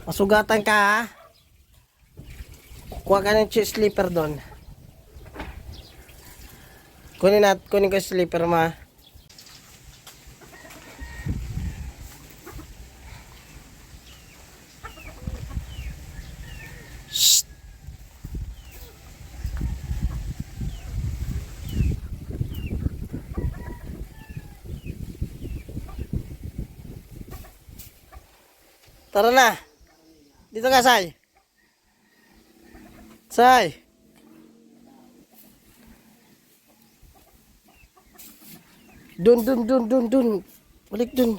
Masugatan ka ha. Kuha ka ng slipper doon. Kunin ko yung slipper ma. Shh. Tara na. Dito ka, Say. Say. Dun. Balik dun.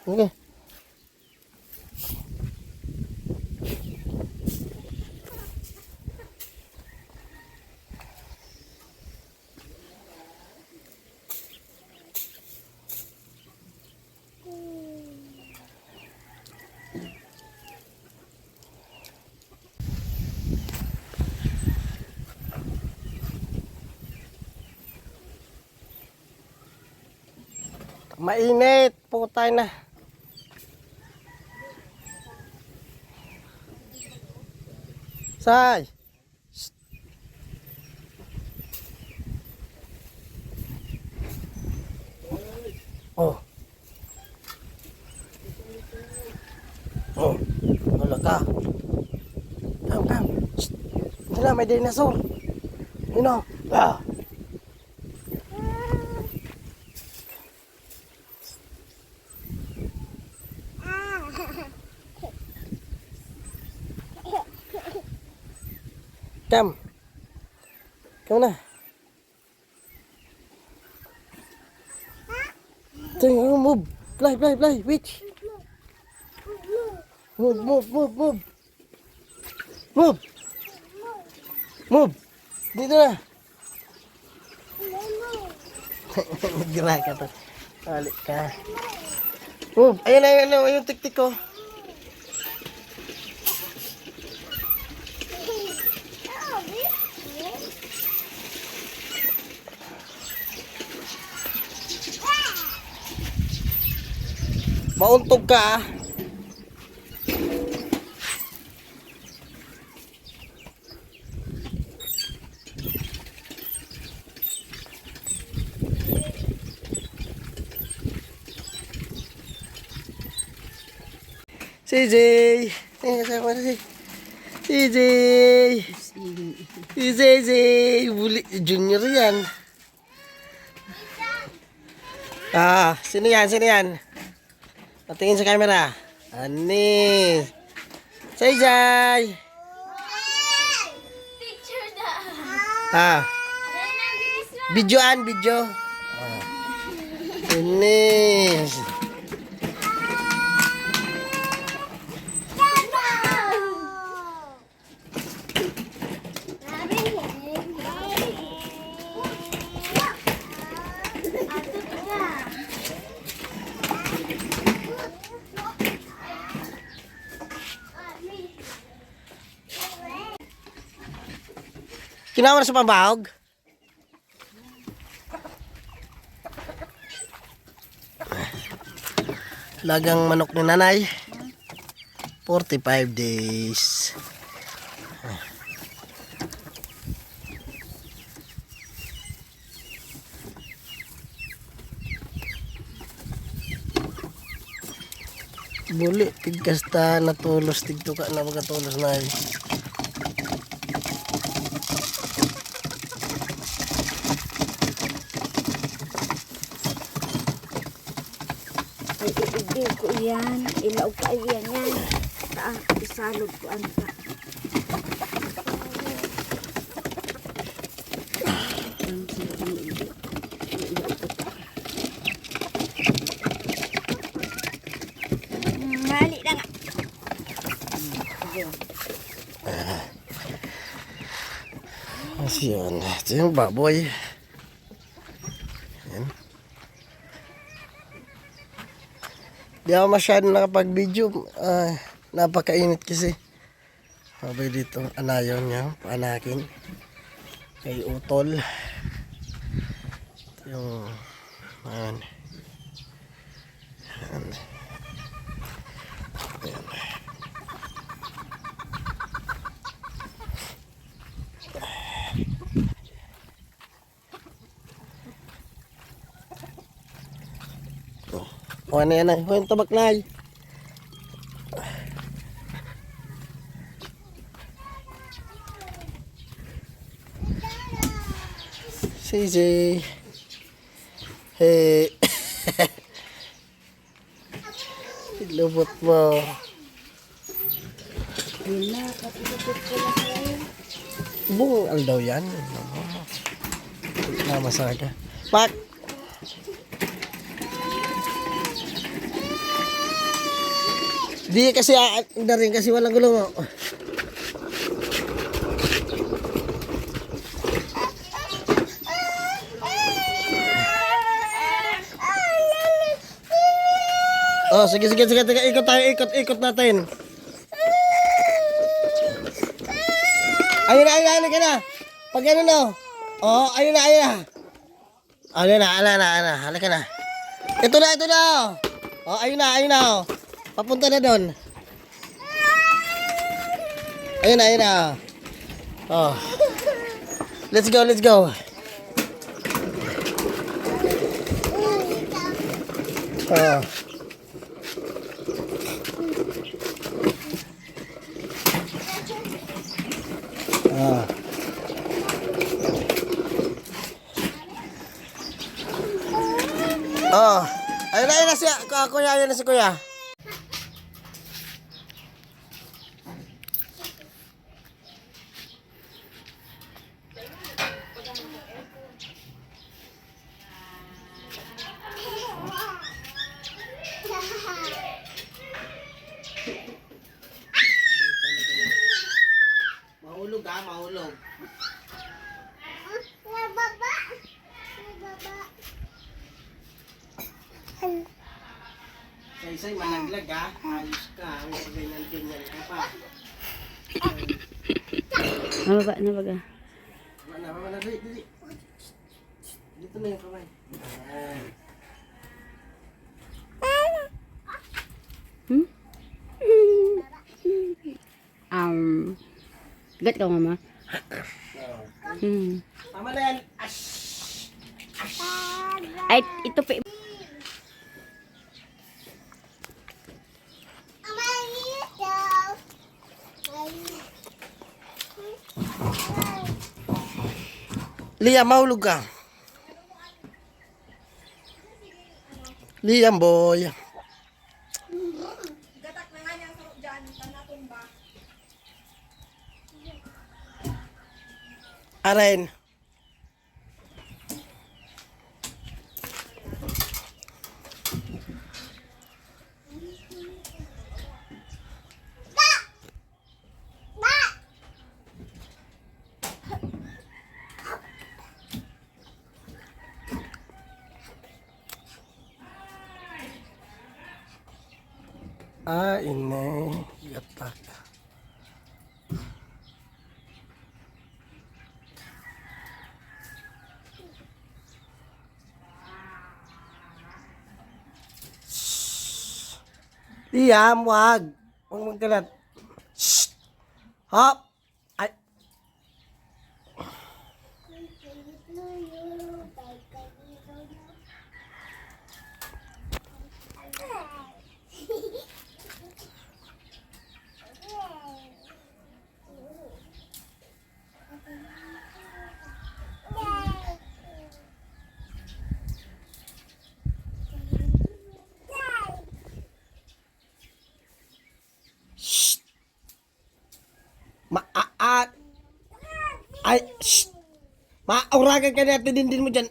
Okay. Mainit, putay na. Say. Shh. Oh. Oh, wala ka. Come. Shh. Hindi na, may dinosaur. You know. Ah. Come na. Tingnan, move. Fly, witch. Move. Dito na. Gira ka to. Balik ka. Move. Ayun, yung tik-tik ko. Mauntog ka ah. CJ. CJ. Buli junior yan. Ah, sino yan? Patingin sa camera. Ani. Say. Picture na. Ah. Video. Ah. Ini. Kinawa na sa pambahog. Lagang manok ni nanay. 45 days. Buli, tigkasta natulos, tigtuka na magatulos na eh. Hindi ko yan. Ilaw ka yan. Isalog ko ang ka. Mali na nga. Ayan. Ito yung baboy. Ayan. Di ako masyadong nakapag-video. Napakainit kasi. Sabay dito, anayon niya, paanakin. Kay utol. Yung, ayan. Ayan. Ayan. O, ano yan na? O, yung tabak na. Sisi. Hey. Lubot mo. Yun na, kapitipit ko na kayo. Bungal daw yan. Namasaga. Pak! Di kasi na rin kasi walang gulong mo. Oh, sige. Ikot tayo, ikot natin. Ayun na. Pag ano na. Oh, ayun na. Ayun na. Halika na. Ito na. Oh, ayun na. Oh. Papunta na doon. Ayun na. Oh. Let's go. Oh. Ah. Oh. Ayun na si kuya, ayun na si kuya. Mahulog. Nababa. Say, malaglag ha. Ayos ka. Ganyan ka pa. Nababa na baga. Wala. Dili. Dito na yung kamay. Gat ka mama. Tama na yan. Ay, ito pa. Liam, mahulog ka. Liam, boy. Gatak na nga niyang sarap dyan, tanatong ba? Aren. Ini gatak. Liam, wag. Huwag magkalat. Shh. Hop. Ay. Ay, shh. Maauragan ka na, tinindin mo dyan.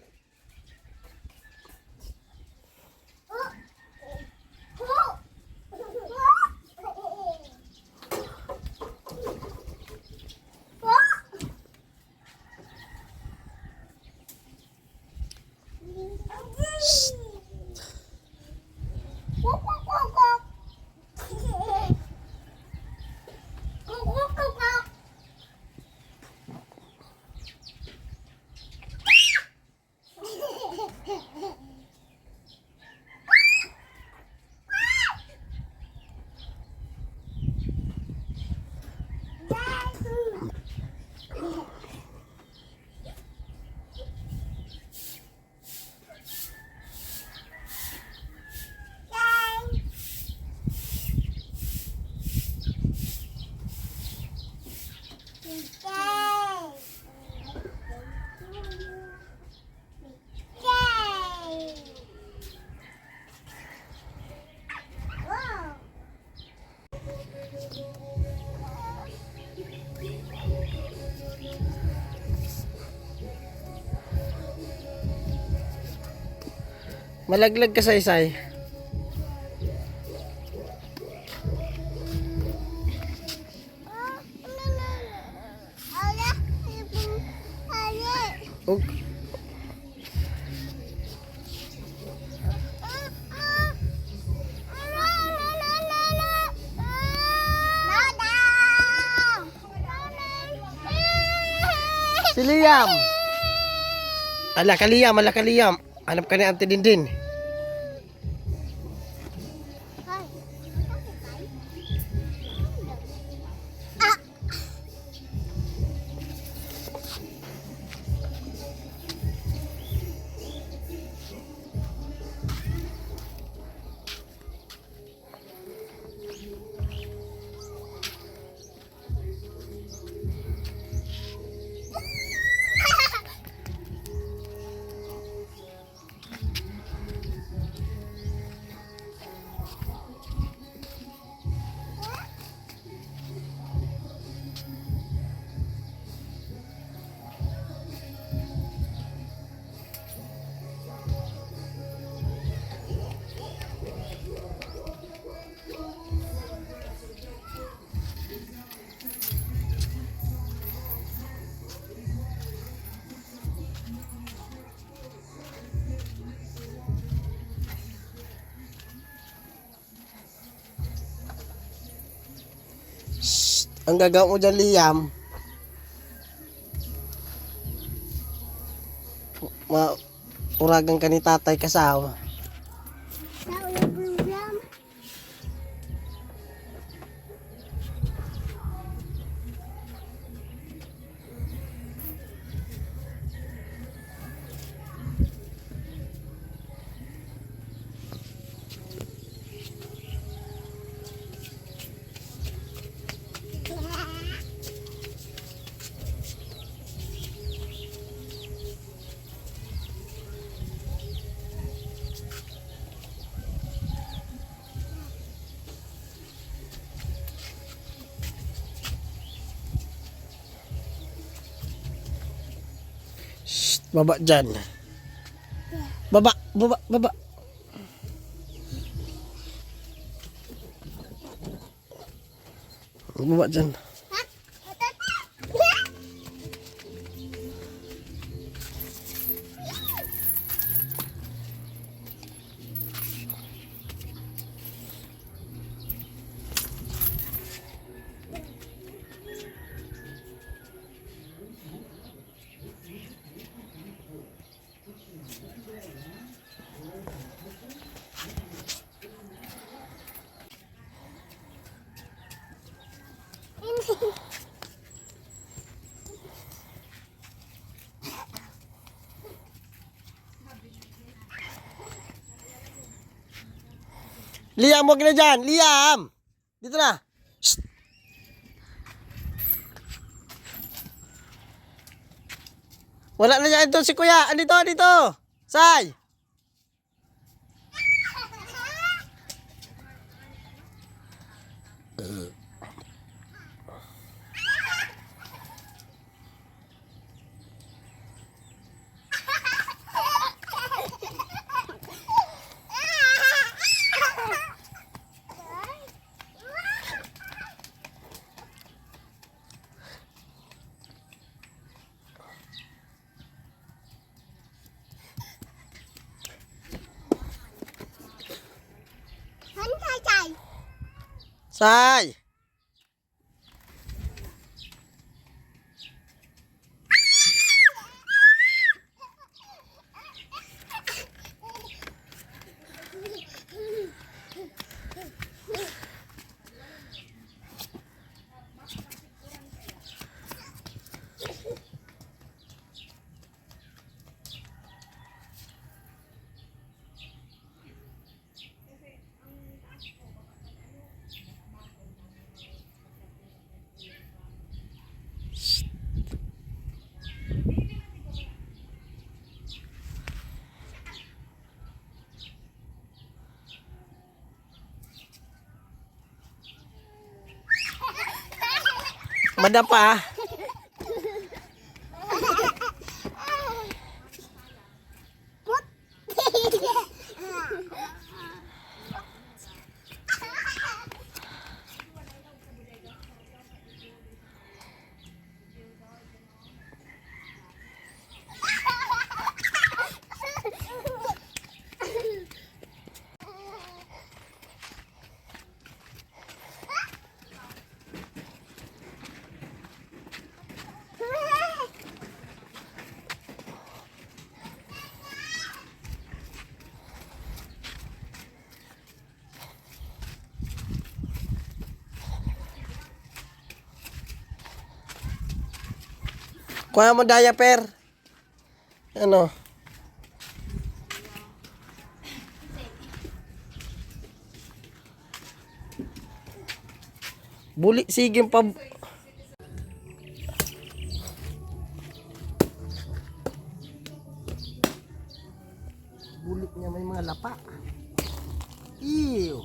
Malaglag ka, Saysay. Okay. Si Liam. Ala ka Liam, ala ka Liam. Hanap ka ni Auntie Dindin. Ang gagawin mo dyan, Liam, uragan ka ni tatay kasawa. Shh, baba dyan. Baba, baba, baba. Baba dyan. Liam, huwag na dyan. Liam! Dito na. Shh. Wala na dyan. Ito si kuya. Andito, andito. Say! Say! Madapa. Kuha mo diaper. Ano? Buli, sige pa. Bulik niya may mga lapa. Ew.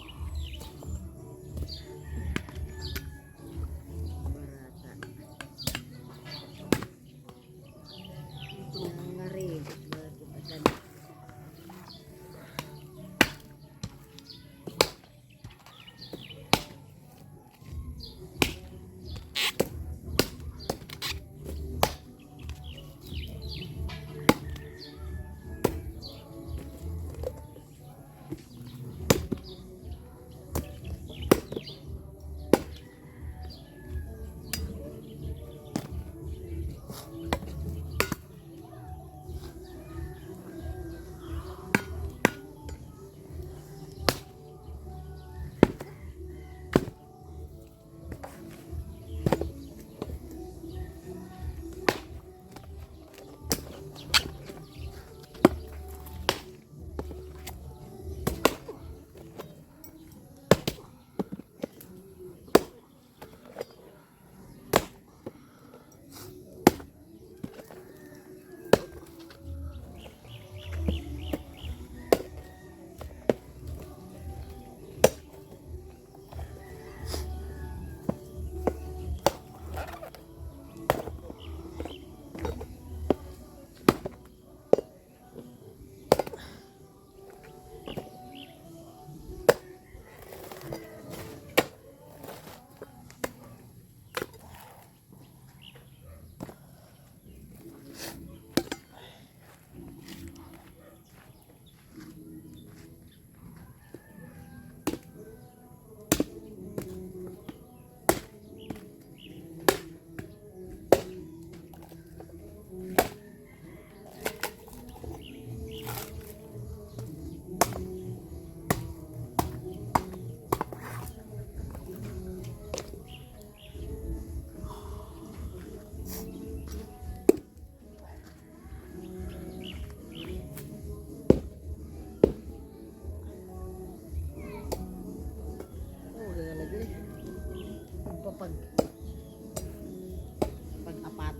Pag-apat.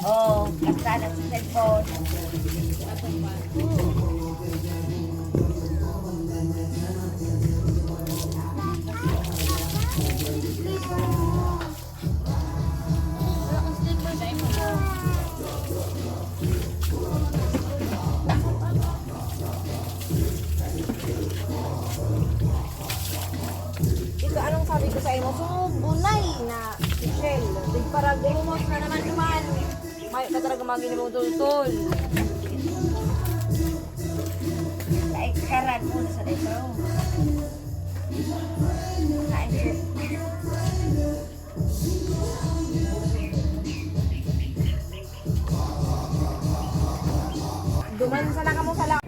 Oh, kasana sa cellphone. Ito, anong sabi ko sa imo? Sumubunay na Michelle. Big para gumumos na naman naman. May ka talaga magini mo tultol. Karan mo sa dito. Duman sa lang mo sa lang.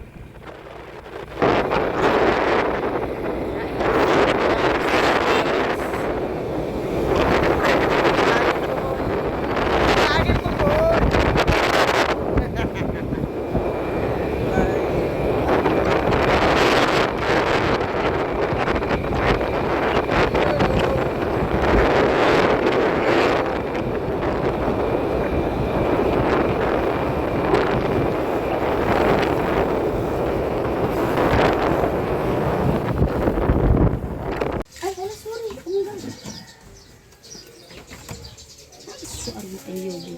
Ito ang yogi.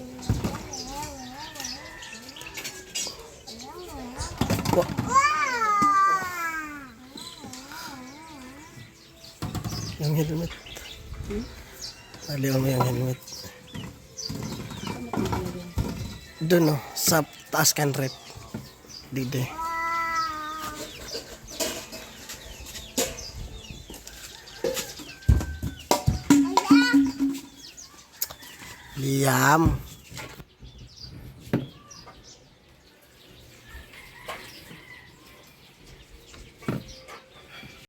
Yung helmet. Aliwan mo yung helmet. Doon, no? Sa taas kan rep. Dito. Liam.